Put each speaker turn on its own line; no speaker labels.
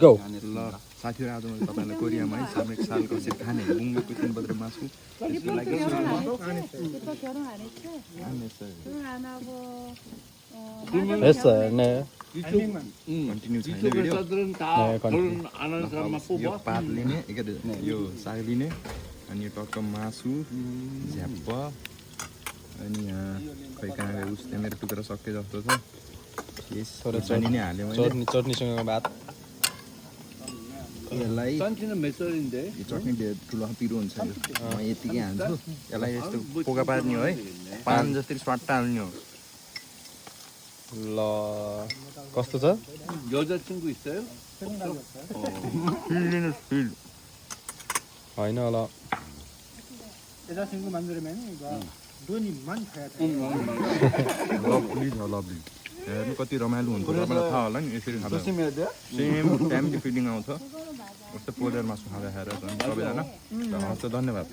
Go
ल साथीहरु आज मैले तपाईलाई कोरियामा है सामूहिक सालको चाहिँ खाने बुङ्गको 3 बजे मासु त्यसको लागि
됐어 네
कन्टिन्यू छैन भिडियो
네
यो पात लिने यो साग लिने अनि यो टक्क मासु झ्याप्प अनि यहाँ खै कहाँ उस मेरो टुक्रा सके जस्तो छ यस चटनी नै हाल्यो मैले
चटनीसँग भात
यसलाई
짠치는 몇 살인데?
यो चटनी ठुलो पिरो हुन्छ यो म यतिकै हाल्छु यसलाई यस्तो पोका पार्ने हो है पान जस्तै स्वाट्टा हाल्ने हो
ल कस्तो छ
여자친구 있어요?
필리는 필
होइन होला
여자친구 만들면 이거 눈이만 가야 돼.
लभली छ लभली हेर्नु कति रमाइलो हुन्छ तपाईँलाई थाहा होला नि यसरी खाँदा
조심해야 돼?
सेम फ्यामिली फिलिङ आउँछ जस्तो पोलेर मासु खाँदा खाएर सबैजना हस् त धन्यवाद